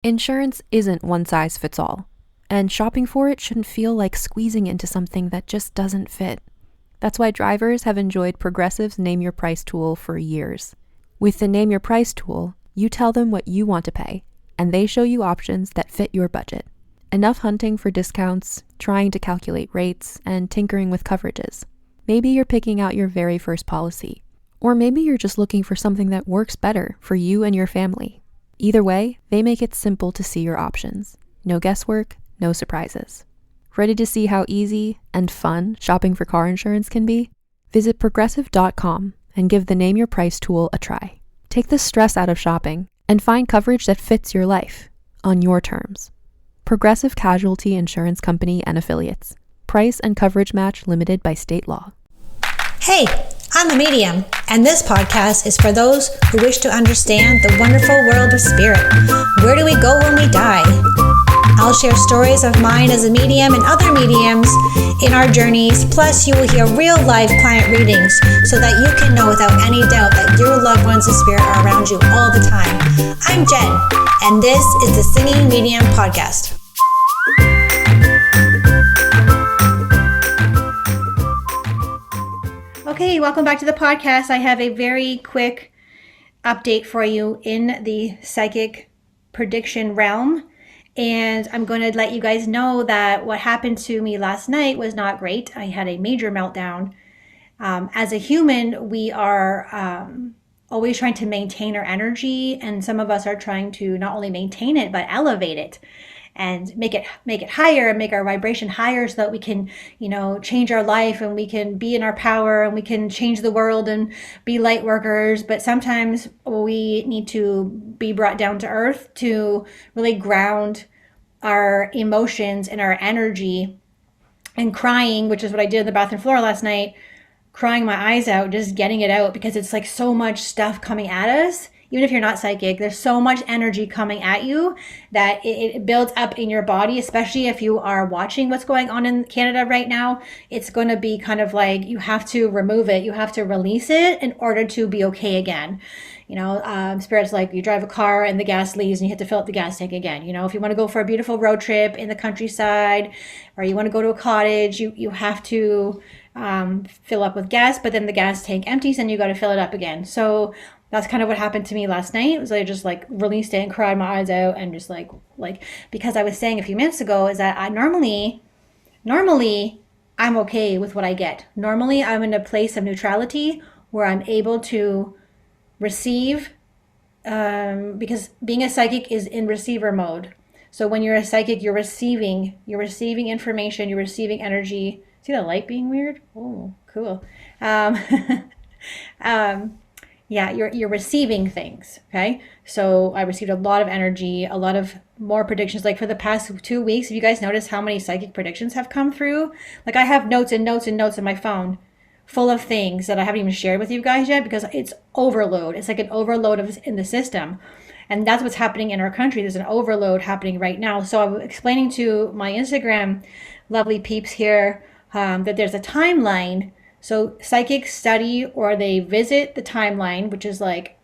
Insurance isn't one size fits all, and shopping for it shouldn't feel like squeezing into something that just doesn't fit. That's why drivers have enjoyed Progressive's Name Your Price tool for years. With the Name Your Price tool, you tell them what you want to pay, and they show you options that fit your budget. Enough hunting for discounts, trying to calculate rates, and tinkering with coverages. Maybe you're picking out your very first policy, or maybe you're just looking for something that works better for you and your family. Either way, they make it simple to see your options. No guesswork, no surprises. Ready to see how easy and fun shopping for car insurance can be? Visit progressive.com and give the Name Your Price tool a try. Take the stress out of shopping and find coverage that fits your life on your terms. Progressive Casualty Insurance Company and Affiliates. Price and coverage match limited by state law. Hey, I'm the medium, and this podcast is for those who wish to understand the wonderful world of spirit. Where do we go when we die? I'll share stories of mine as a medium and other mediums in our journeys, plus you will hear real life client readings so that you can know without any doubt that your loved ones of spirit are around you all the time. I'm Jen, and this is the Singing Medium Podcast. Okay, welcome back to the podcast. I have a very quick update for you in the psychic prediction realm. And I'm going to let you guys know that what happened to me last night was not great. I had a major meltdown. As a human, we are always trying to maintain our energy. And some of us are trying to not only maintain it, but elevate it and make it higher and make our vibration higher so that we can, change our life and we can be in our power and we can change the world and be light workers. But sometimes we need to be brought down to earth to really ground our emotions and our energy. And crying, which is what I did on the bathroom floor last night, crying my eyes out, just getting it out, because it's like so much stuff coming at us. Even if you're not psychic, there's so much energy coming at you that it builds up in your body, especially if you are watching what's going on in Canada right now. It's going to be kind of like you have to remove it. You have to release it in order to be okay again. Spirit's like you drive a car and the gas leaves and you have to fill up the gas tank again. If you want to go for a beautiful road trip in the countryside or you want to go to a cottage, you have to fill up with gas, but then the gas tank empties and you got to fill it up again. So that's kind of what happened to me last night. It was I just released it and cried my eyes out and just like because I was saying a few minutes ago is that I normally I'm okay with what I get. Normally I'm in a place of neutrality where I'm able to receive, because being a psychic is in receiver mode. So when you're a psychic, you're receiving information, you're receiving energy. See the light being weird? Oh, cool. Yeah, you're receiving things, okay? So I received a lot of energy, a lot of more predictions. Like for the past 2 weeks, have you guys noticed how many psychic predictions have come through? Like I have notes and notes and notes on my phone full of things that I haven't even shared with you guys yet because it's overload. It's like an overload in the system. And that's what's happening in our country. There's an overload happening right now. So I'm explaining to my Instagram lovely peeps here that there's a timeline. So psychics study or they visit the timeline, which is like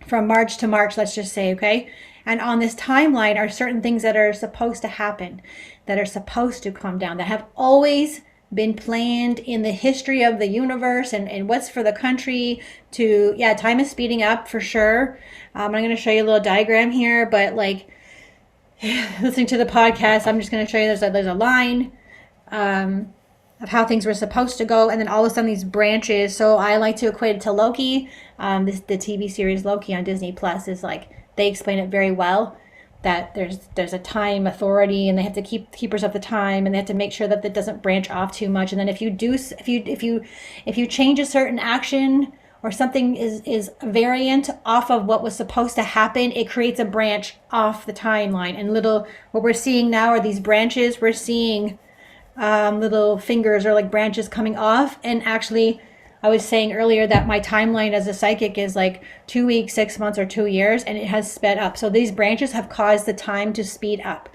from March to March, let's just say, okay? And on this timeline are certain things that are supposed to happen, that are supposed to come down, that have always been planned in the history of the universe and what's for the country to, time is speeding up for sure. I'm going to show you a little diagram here, but listening to the podcast, I'm just going to show you there's a line, of how things were supposed to go, and then all of a sudden these branches. So I like to equate it to Loki. The TV series Loki on Disney Plus is they explain it very well. That there's a time authority, and they have to keep keepers of the time, and they have to make sure that it doesn't branch off too much. And then if you change a certain action or something is a variant off of what was supposed to happen, it creates a branch off the timeline. And what we're seeing now are these branches. We're seeing little fingers or branches coming off. And actually, I was saying earlier that my timeline as a psychic is 2 weeks, 6 months, or 2 years, and it has sped up. So these branches have caused the time to speed up.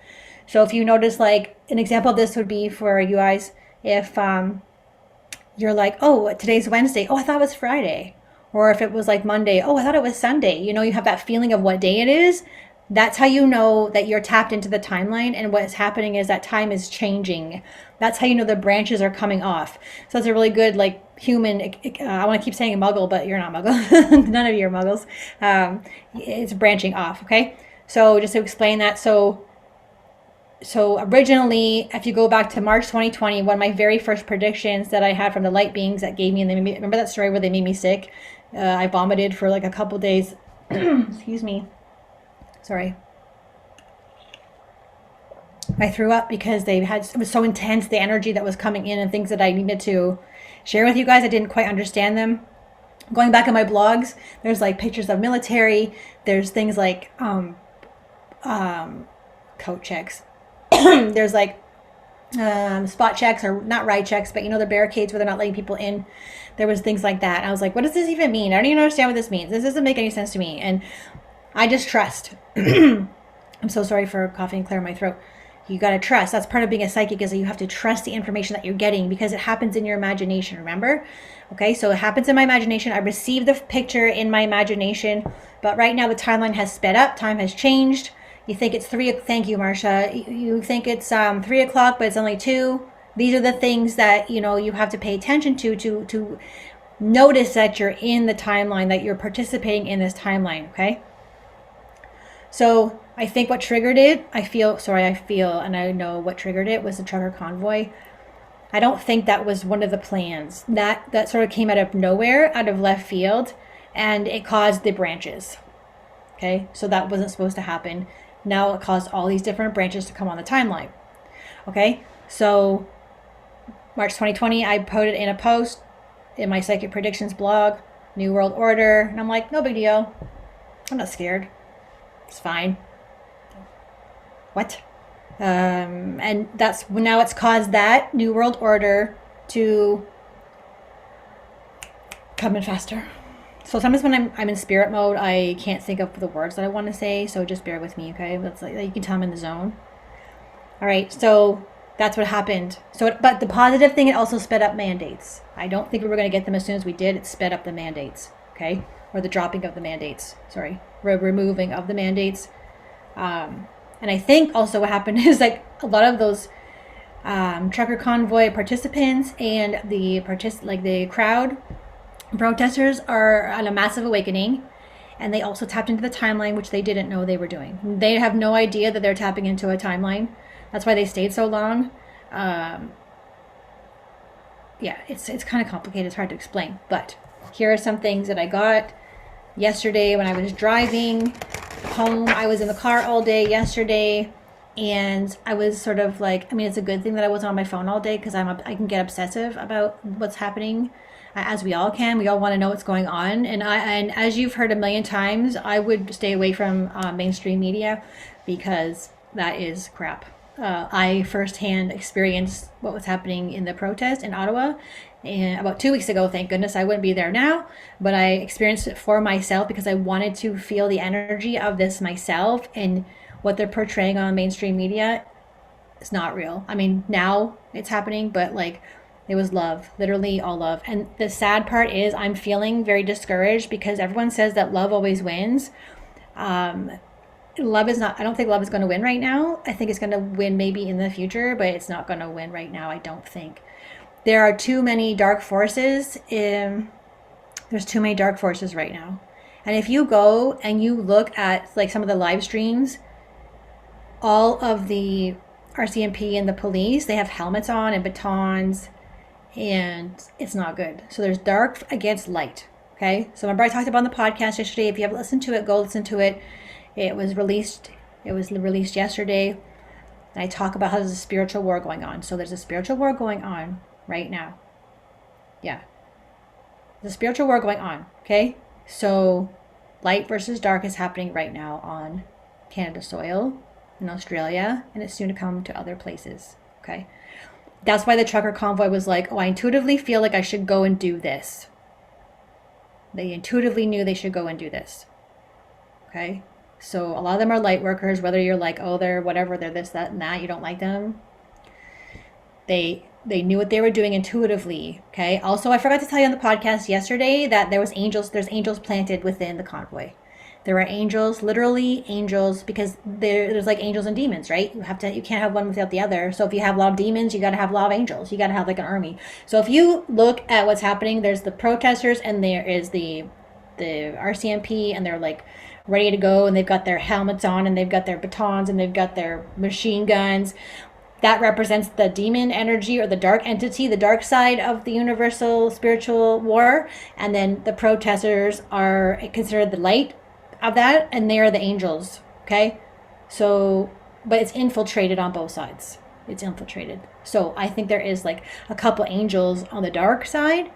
So if you notice, an example of this would be for you guys, if you're oh, today's Wednesday, oh, I thought it was Friday. Or if it was Monday, oh, I thought it was Sunday. You have that feeling of what day it is. That's how you know that you're tapped into the timeline, and what's happening is that time is changing. That's how you know the branches are coming off. So it's a really good, like, human. I want to keep saying muggle, but you're not muggle. None of you are muggles. It's branching off. Okay. So just to explain that, so originally, if you go back to March 2020, one of my very first predictions that I had from the light beings that gave me, and they made me, remember that story where they made me sick? I vomited for like a couple days. Excuse me. Sorry. I threw up because it was so intense, the energy that was coming in and things that I needed to share with you guys. I didn't quite understand them. Going back in my blogs, there's like pictures of military. There's things like coat checks. There's like spot checks, or not ride checks, but the barricades where they're not letting people in. There was things like that. And I was like, what does this even mean? I don't even understand what this means. This doesn't make any sense to me. And I just trust. I'm so sorry for coughing and clearing my throat. You got to trust. That's part of being a psychic, is that you have to trust the information that you're getting, because it happens in your imagination, remember? Okay, so it happens in my imagination. I received the picture in my imagination, but right now the timeline has sped up. Time has changed. You think it's 3, thank you, Marsha. You think it's 3 o'clock, but it's only 2. These are the things that, you have to pay attention to notice that you're in the timeline, that you're participating in this timeline, okay? So I think what triggered it, I feel, and I know what triggered it was the trucker convoy. I don't think that was one of the plans. That sort of came out of nowhere, out of left field, and it caused the branches. Okay, so that wasn't supposed to happen. Now it caused all these different branches to come on the timeline. Okay, so March 2020, I put it in a post in my Psychic Predictions blog, New World Order, and I'm like, no big deal. I'm not scared. It's fine. What? And that's now it's caused that New World Order to come in faster. So sometimes when I'm in spirit mode, I can't think of the words that I want to say, so just bear with me, okay? That's like, you can tell I'm in the zone. All right, so that's what happened. But the positive thing, it also sped up mandates. I don't think we were going to get them as soon as we did. It sped up the mandates, okay? Or the dropping of the mandates. Sorry, removing of the mandates. And I think also what happened is, like, a lot of those trucker convoy participants and the crowd protesters are on a massive awakening, and they also tapped into the timeline, which they didn't know they were doing. They have no idea that they're tapping into a timeline. That's why they stayed so long. Yeah, it's kind of complicated. It's hard to explain. But here are some things that I got yesterday when I was driving home. I was in the car all day yesterday, and I was sort of like, it's a good thing that I wasn't on my phone all day, because I can get obsessive about what's happening, as we all can. We all want to know what's going on, and as you've heard a million times, I would stay away from mainstream media, because that is crap. I firsthand experienced what was happening in the protest in Ottawa, and about 2 weeks ago. Thank goodness I wouldn't be there now, but I experienced it for myself because I wanted to feel the energy of this myself. And what they're portraying on mainstream media is not real. Now it's happening, but like, it was love, literally all love. And the sad part is I'm feeling very discouraged, because everyone says that love always wins. Love is not, I don't think love is going to win right now. I think it's going to win maybe in the future, but it's not going to win right now, I don't think. There are too many dark forces. There's too many dark forces right now. And if you go and you look at like some of the live streams, all of the RCMP and the police, they have helmets on and batons, and it's not good. So there's dark against light. Okay. So remember I talked about on the podcast yesterday. If you haven't listened to it, go listen to it. It was released yesterday. And I talk about how there's a spiritual war going on. So there's a spiritual war going on right now. Yeah. There's a spiritual war going on. Okay. So light versus dark is happening right now on Canada soil, in Australia, and it's soon to come to other places. Okay. That's why the trucker convoy was like, oh, I intuitively feel like I should go and do this. They intuitively knew they should go and do this. Okay. So a lot of them are light workers, whether you're like, oh, they're whatever, they're this, that, and that, you don't like them. They knew what they were doing intuitively. Okay. Also, I forgot to tell you on the podcast yesterday that there's angels planted within the convoy. There are angels, literally angels, because there's like angels and demons, right? You can't have one without the other. So if you have a lot of demons, you got to have a lot of angels. You got to have like an army. So if you look at what's happening, there's the protesters and there is the RCMP, and they're like ready to go, and they've got their helmets on, and they've got their batons, and they've got their machine guns. That represents the demon energy or the dark entity, the dark side of the universal spiritual war. And then the protesters are considered the light of that, and they are the angels. Okay, so but it's infiltrated on both sides. It's infiltrated. So I think there is like a couple angels on the dark side,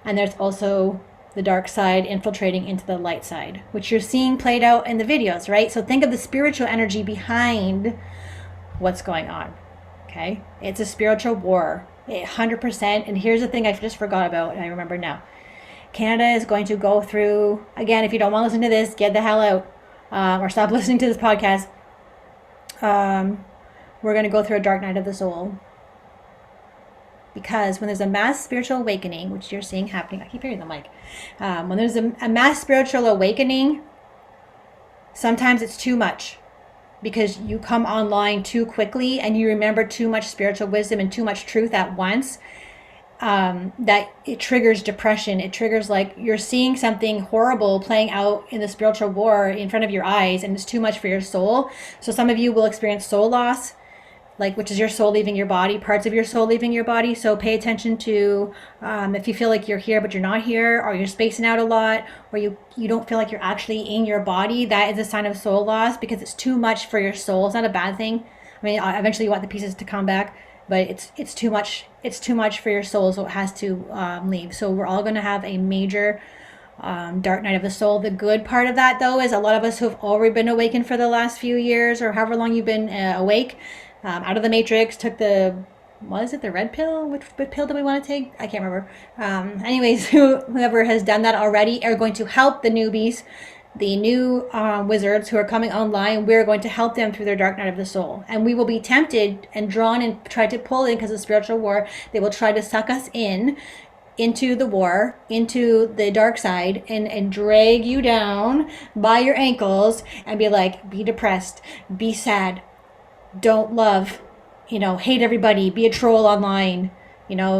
and there's also the dark side infiltrating into the light side, which you're seeing played out in the videos, right? So think of the spiritual energy behind what's going on. Okay, it's a spiritual war, 100%. And here's the thing I just forgot about, and I remember now. Canada is going to go through, again, if you don't want to listen to this, get the hell out, or stop listening to this podcast. We're going to go through a dark night of the soul. Because when there's a mass spiritual awakening, which you're seeing happening, I keep hearing the mic. When there's a mass spiritual awakening, sometimes it's too much. Because you come online too quickly and you remember too much spiritual wisdom and too much truth at once, that it triggers depression. It triggers like you're seeing something horrible playing out in the spiritual war in front of your eyes, and it's too much for your soul. So some of you will experience soul loss, like, which is your soul leaving your body, parts of your soul leaving your body. So pay attention to if you feel like you're here but you're not here, or you're spacing out a lot, or you don't feel like you're actually in your body. That is a sign of soul loss, because it's too much for your soul. It's not a bad thing. I mean, eventually you want the pieces to come back, but it's too much. It's too much for your soul, so it has to leave. So we're all going to have a major dark night of the soul. The good part of that, though, is a lot of us who've already been awakened for the last few years, or however long you've been awake, out of the matrix, took the, what is it, the red pill? Which pill do we want to take? I can't remember. Anyways, whoever has done that already are going to help the newbies, the new wizards who are coming online. We're going to help them through their dark night of the soul. And we will be tempted and drawn and try to pull in, because of spiritual war. They will try to suck us in into the war, into the dark side, and drag you down by your ankles and be like, be depressed, be sad, don't love, hate everybody, be a troll online,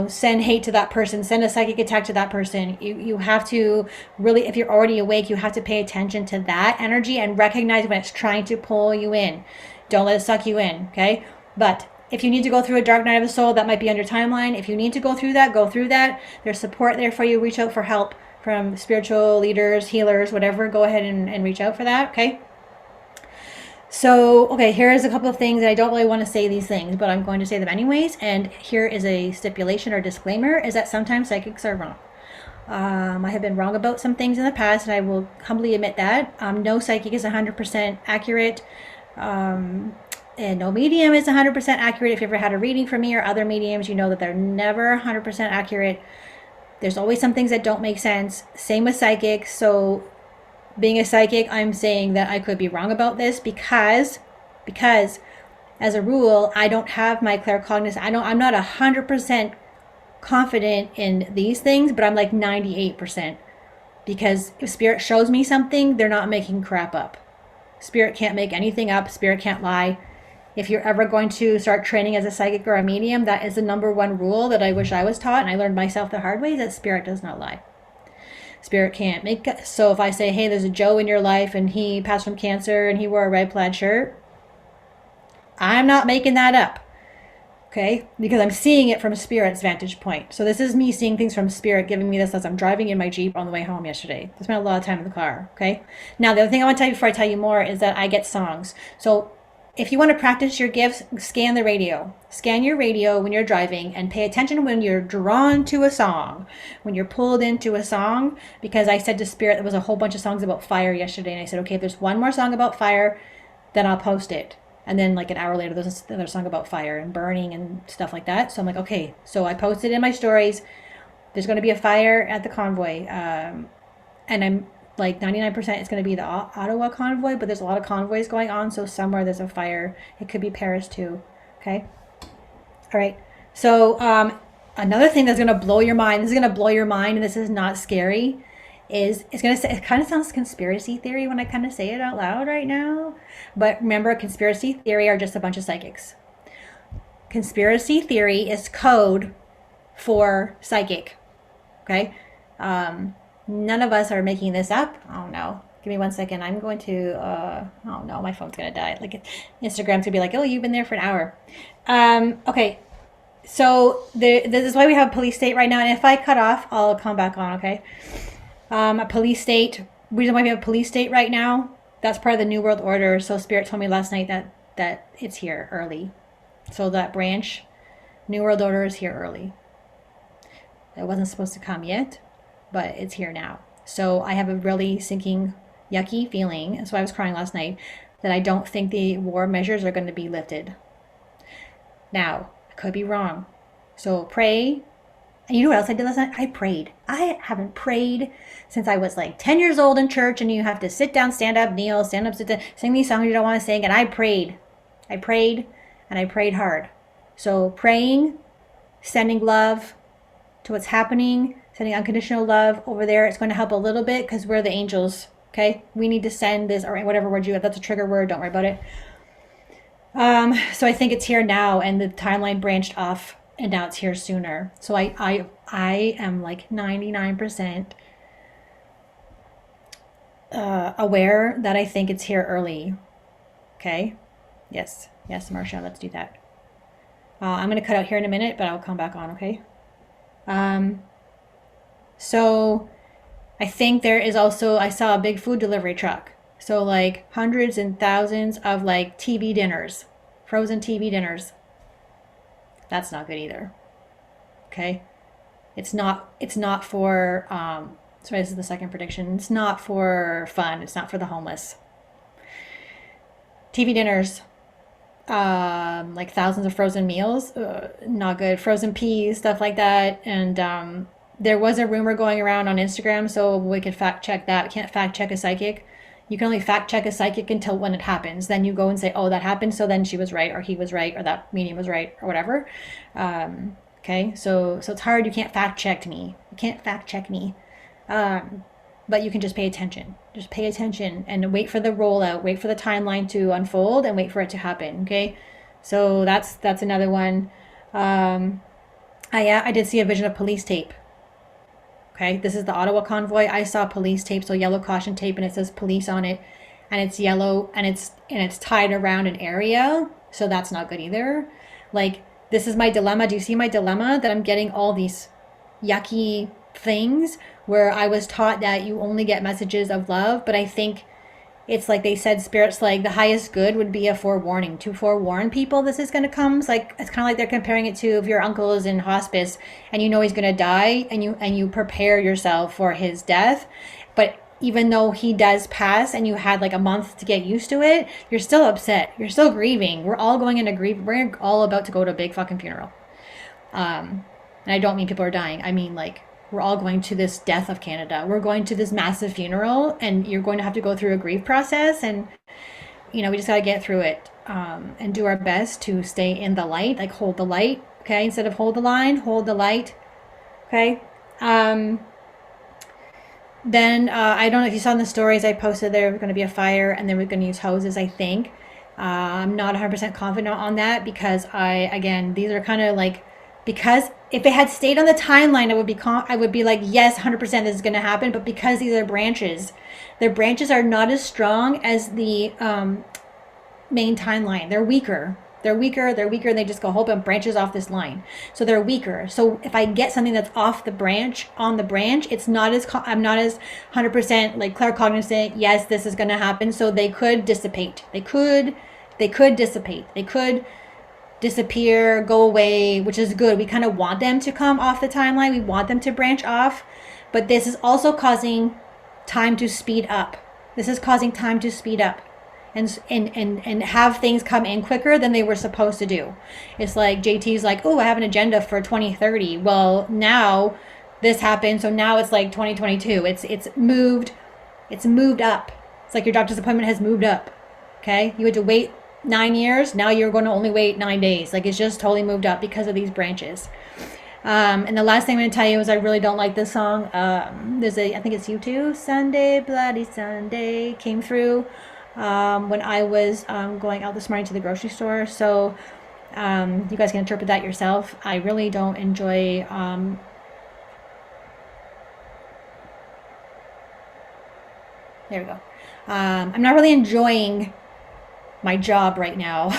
send hate to that person, send a psychic attack to that person. You have to really, if you're already awake, you have to pay attention to that energy and recognize when it's trying to pull you in. Don't let it suck you in, okay? But if you need to go through a dark night of the soul, that might be on your timeline. If you need to go through that, go through that. There's support there for you. Reach out for help from spiritual leaders, healers, whatever. Go ahead and reach out for that, okay? So, okay, here's a couple of things. I don't really want to say these things, but I'm going to say them anyways. And here is a stipulation or disclaimer, is that sometimes psychics are wrong. I have been wrong about some things in the past, and I will humbly admit that. No psychic is 100% accurate. And no medium is 100% accurate. If you ever had a reading from me or other mediums, you know that they're never 100% accurate. There's always some things that don't make sense. Same with psychics. So being a psychic, I'm saying that I could be wrong about this because as a rule, I don't have my claircognizance. I'm not 100% confident in these things, but I'm like 98%, because if spirit shows me something, they're not making crap up. Spirit can't make anything up. Spirit can't lie. If you're ever going to start training as a psychic or a medium, that is the number one rule that I wish I was taught, and I learned myself the hard way, that spirit does not lie. Spirit can't make. So if I say, hey, there's a Joe in your life and he passed from cancer and he wore a red plaid shirt, I'm not making that up. Okay? Because I'm seeing it from spirit's vantage point. So this is me seeing things from spirit, giving me this as I'm driving in my Jeep on the way home yesterday. I spent a lot of time in the car. Okay? Now, the other thing I want to tell you before I tell you more is that I get songs. So if you want to practice your gifts, scan the radio. Scan your radio when you're driving, and pay attention when you're drawn to a song, when you're pulled into a song. Because I said to Spirit, there was a whole bunch of songs about fire yesterday, and I said, okay, if there's one more song about fire, then I'll post it. And then like an hour later, there's another song about fire and burning and stuff like that. So I'm like, okay. So I posted in my stories, there's going to be a fire at the convoy. And I'm like 99% it's going to be the Ottawa convoy, but there's a lot of convoys going on, so somewhere there's a fire. It could be Paris too. Okay. All right. So another thing that's going to blow your mind, this is going to blow your mind, and this is not scary, is, it's going to say, it kind of sounds conspiracy theory when I kind of say it out loud right now. But remember, conspiracy theory are just a bunch of psychics. Conspiracy theory is code for psychic. Okay? None of us are making this up. Oh no. Give me 1 second. I'm going to, oh no, my phone's going to die. Like, Instagram's going to be like, oh, you've been there for an hour. Okay. So this is why we have police state right now. And if I cut off, I'll come back on, okay? A police state. Reason why we have a police state right now, that's part of the New World Order. So Spirit told me last night that it's here early. So that branch, New World Order, is here early. It wasn't supposed to come yet, but it's here now. So I have a really sinking, yucky feeling. That's why I was crying last night, that I don't think the war measures are going to be lifted. Now, I could be wrong. So pray. And you know what else I did last night? I prayed. I haven't prayed since I was like 10 years old in church, and you have to sit down, stand up, kneel, stand up, sit down, sing these songs you don't want to sing. And I prayed. I prayed, and I prayed hard. So praying, sending love to what's happening, sending unconditional love over there. It's going to help a little bit because we're the angels. Okay? We need to send this, or whatever word you have. That's a trigger word. Don't worry about it. So I think it's here now, and the timeline branched off, and now it's here sooner. So I am like 99% aware that I think it's here early. Okay? Yes, Marcia, let's do that. I'm going to cut out here in a minute, but I'll come back on, okay? So I think there is also, I saw a big food delivery truck. So like hundreds and thousands of like TV dinners, frozen TV dinners. That's not good either. Okay? It's not for, sorry, this is the second prediction. It's not for fun. It's not for the homeless. TV dinners, like thousands of frozen meals, not good. Frozen peas, stuff like that. And there was a rumor going around on Instagram, so we could fact check that. We can't fact check a psychic. You can only fact check a psychic until when it happens. Then you go and say, oh, that happened, so then she was right, or he was right, or that medium was right, or whatever. Okay, so it's hard. You can't fact check me. You can't fact check me. But you can just pay attention. Just pay attention and wait for the rollout. Wait for the timeline to unfold and wait for it to happen. Okay, so that's another one. I did see a vision of police tape. Okay, this is the Ottawa convoy. I saw police tape, so yellow caution tape, and it says police on it, and it's yellow, and it's tied around an area, so that's not good either. Like, this is my dilemma. Do you see my dilemma? That I'm getting all these yucky things where I was taught that you only get messages of love, but I think it's like they said, spirits, like the highest good would be a forewarning, to forewarn people this is going to come. It's like, it's kind of like they're comparing it to if your uncle is in hospice and you know he's going to die, and you prepare yourself for his death, but even though he does pass and you had like a month to get used to it, you're still upset, you're still grieving. We're all going into grief. We're all about to go to a big fucking funeral, and I don't mean people are dying. I mean, like, we're all going to this death of Canada. We're going to this massive funeral, and you're going to have to go through a grief process. And, we just got to get through it, and do our best to stay in the light, like hold the light. Okay. Instead of hold the line, hold the light. Okay. Then, I don't know if you saw in the stories I posted, there was going to be a fire and they were going to use hoses, I think. I'm not 100% confident on that because these are kind of like, because if it had stayed on the timeline, I would be like, yes, 100% this is going to happen. But because these are branches, their branches are not as strong as the main timeline. They're weaker. And they just go, hold on, branches off this line. So they're weaker. So if I get something that's off the branch, on the branch, I'm not as 100% like claircognizant. Yes, this is going to happen. So they could dissipate. They could dissipate. They could disappear, go away, which is good. We kind of want them to come off the timeline. We want them to branch off. But this is also causing time to speed up. And have things come in quicker than they were supposed to do. It's like JT's like, oh, I have an agenda for 2030. Well, now this happened, so now it's like 2022. It's moved up. It's like your doctor's appointment has moved up. Okay? You had to wait 9 years. Now you're going to only wait 9 days. Like, it's just totally moved up because of these branches. And the last thing I'm going to tell you is I really don't like this song. I think it's U2, Sunday, Bloody Sunday, came through when I was going out this morning to the grocery store. So you guys can interpret that yourself. I really don't enjoy. There we go. I'm not really enjoying my job right now.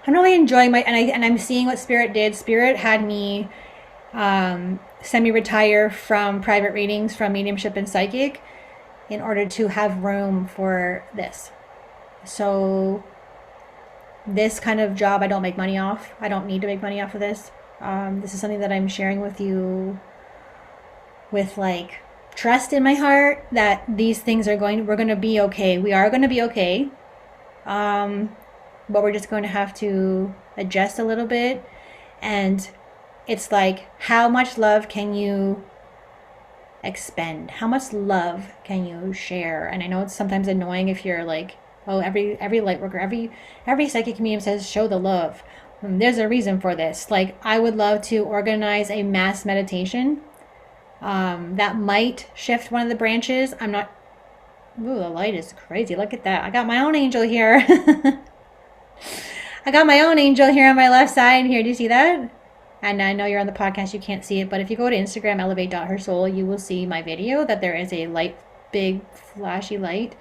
I'm really enjoying I'm seeing what Spirit did. Spirit had me semi-retire from private readings, from mediumship and psychic, in order to have room for this. So this kind of job I don't make money off. I don't need to make money off of this. This is something that I'm sharing with you with like trust in my heart that these things we're going to be okay. We are going to be okay. But we're just going to have to adjust a little bit. And it's like, how much love can you expend? How much love can you share? And I know it's sometimes annoying if you're like, oh, every light worker, every psychic medium says show the love. There's a reason for this. Like, I would love to organize a mass meditation that might shift one of the branches. I'm not. Ooh, the light is crazy. Look at that. I got my own angel here. I got my own angel here on my left side here. Do you see that? And I know you're on the podcast, you can't see it, but if you go to Instagram, elevate.hersoul, you will see my video that there is a light, big, flashy light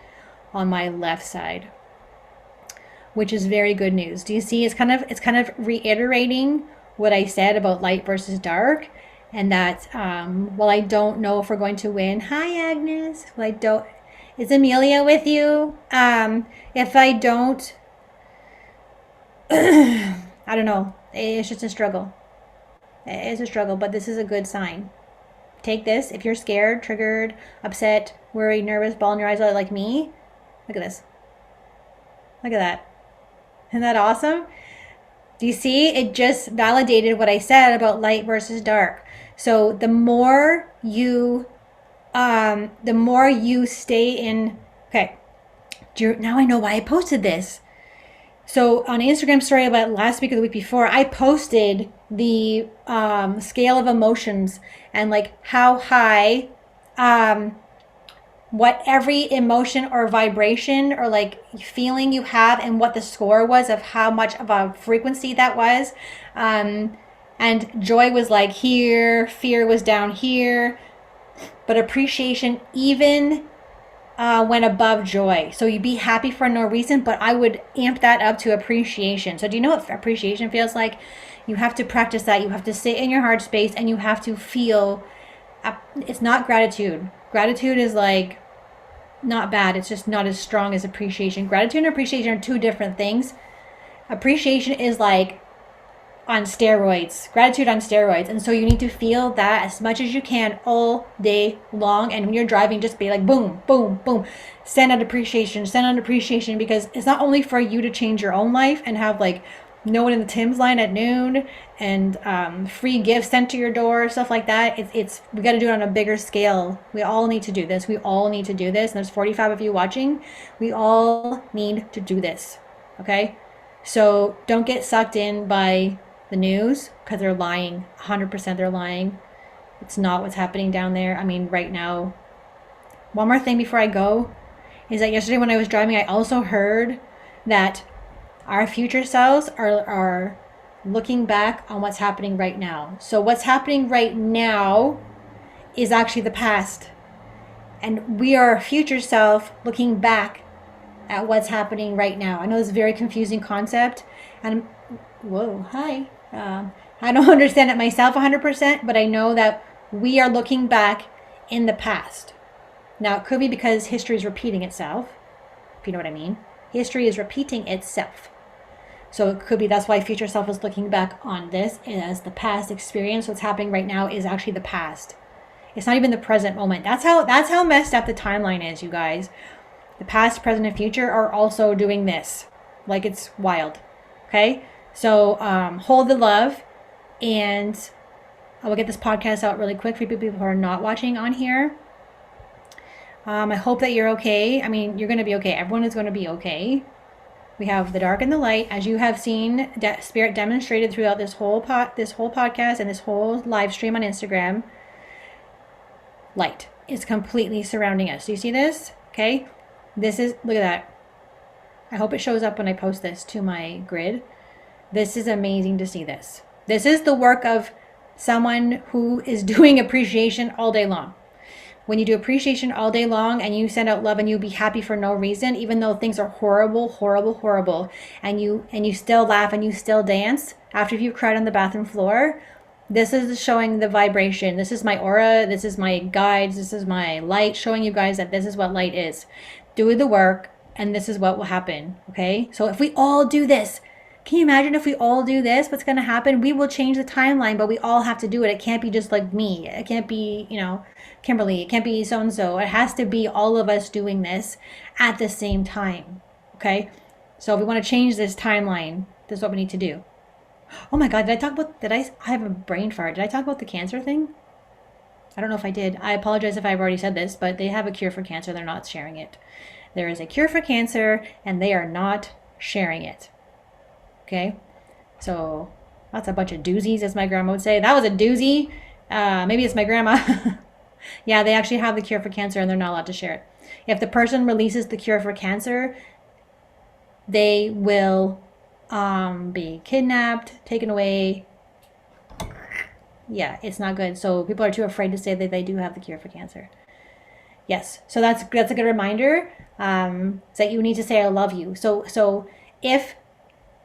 on my left side, which is very good news. Do you see? It's kind of reiterating what I said about light versus dark, and that while I don't know if we're going to win. Hi, Agnes. Well, I don't. Is Amelia with you? If I don't, I don't know. It's just a struggle. It's a struggle, but this is a good sign. Take this. If you're scared, triggered, upset, worried, nervous, bawling your eyes out like me, look at this. Look at that. Isn't that awesome? Do you see? It just validated what I said about light versus dark. So the more you stay in. Okay. Now I know why I posted this. So on Instagram story about last week or the week before, I posted the scale of emotions and like how high, what every emotion or vibration or like feeling you have and what the score was of how much of a frequency that was. And joy was like here, fear was down here, but appreciation even went above joy. So you'd be happy for no reason, but I would amp that up to appreciation. So do you know what appreciation feels like? You have to practice that. You have to sit in your heart space and you have to feel. It's not gratitude. Gratitude is like not bad. It's just not as strong as appreciation. Gratitude and appreciation are two different things. Appreciation is like on steroids, gratitude on steroids. And so you need to feel that as much as you can all day long. And when you're driving, just be like, boom, boom, boom. Send out appreciation, because it's not only for you to change your own life and have like no one in the Tim's line at noon and free gifts sent to your door, stuff like that. We got to do it on a bigger scale. We all need to do this. And there's 45 of you watching. We all need to do this. Okay. So don't get sucked in by the news, because they're lying. 100% they're lying. It's not what's happening down there. I mean, right now. One more thing before I go is that yesterday when I was driving, I also heard that our future selves are looking back on what's happening right now. So what's happening right now is actually the past. And we are a future self looking back at what's happening right now. I know this is a very confusing concept. And whoa, hi. I don't understand it myself 100%, but I know that we are looking back in the past. Now, it could be because history is repeating itself, if you know what I mean. History is repeating itself. So it could be that's why future self is looking back on this as the past experience. What's happening right now is actually the past. It's not even the present moment. That's how messed up the timeline is, you guys. The past, present, and future are also doing this. Like, it's wild. Okay? So hold the love, and I will get this podcast out really quick for people who are not watching on here. I hope that you're okay. I mean, you're going to be okay. Everyone is going to be okay. We have the dark and the light, as you have seen Spirit demonstrated throughout this whole podcast and this whole live stream on Instagram. Light is completely surrounding us. Do you see this? Okay. This is, look at that. I hope it shows up when I post this to my grid. This is amazing to see this. This is the work of someone who is doing appreciation all day long. When you do appreciation all day long and you send out love and you be happy for no reason, even though things are horrible, horrible, horrible, and you still laugh and you still dance after you've cried on the bathroom floor, this is showing the vibration. This is my aura. This is my guides. This is my light showing you guys that this is what light is. Do the work and this is what will happen. Okay. So if we all do this, can you imagine if we all do this, what's going to happen? We will change the timeline, but we all have to do it. It can't be just like me. It can't be, Kimberly. It can't be so-and-so. It has to be all of us doing this at the same time. Okay. So if we want to change this timeline, this is what we need to do. Oh my God, I have a brain fart. Did I talk about the cancer thing? I don't know if I did. I apologize if I've already said this, but they have a cure for cancer. They're not sharing it. There is a cure for cancer and they are not sharing it. Okay. So that's a bunch of doozies, as my grandma would say. That was a doozy. Maybe it's my grandma. Yeah, they actually have the cure for cancer and they're not allowed to share it. If the person releases the cure for cancer, they will be kidnapped, taken away. Yeah, it's not good. So people are too afraid to say that they do have the cure for cancer. Yes, so that's a good reminder that you need to say I love you. So if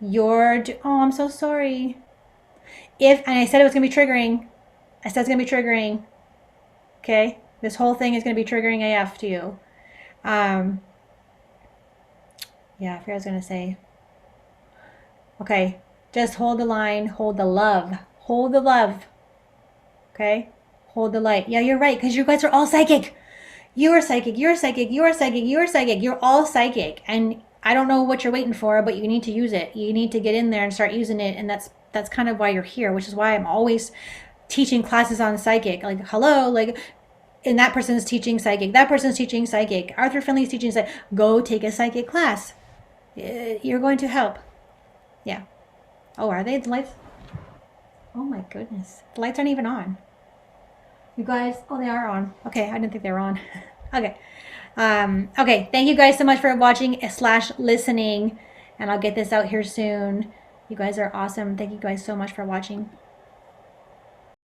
I'm so sorry. And I said it was gonna be triggering. I said it's gonna be triggering. Okay, this whole thing is gonna be triggering AF to you. Yeah, I forgot what I was gonna say. Okay, just hold the line, hold the love, okay? Hold the light. Yeah, you're right, because you guys are all psychic. You are psychic, you're psychic, you're psychic, you're psychic, you're all psychic. And I don't know what you're waiting for, but you need to use it. You need to get in there and start using it, and that's kind of why you're here, which is why I'm always teaching classes on psychic. Like, hello, like, and that person's teaching psychic, that person's teaching psychic, Arthur Finley's teaching psychic. Go take a psychic class. You're going to help. Yeah. Oh, are they? The lights? Oh my goodness. The lights aren't even on. You guys, oh, they are on. Okay, I didn't think they were on. Okay. Okay, thank you guys so much for watching / listening, and I'll get this out here soon. You guys are awesome. Thank you guys so much for watching.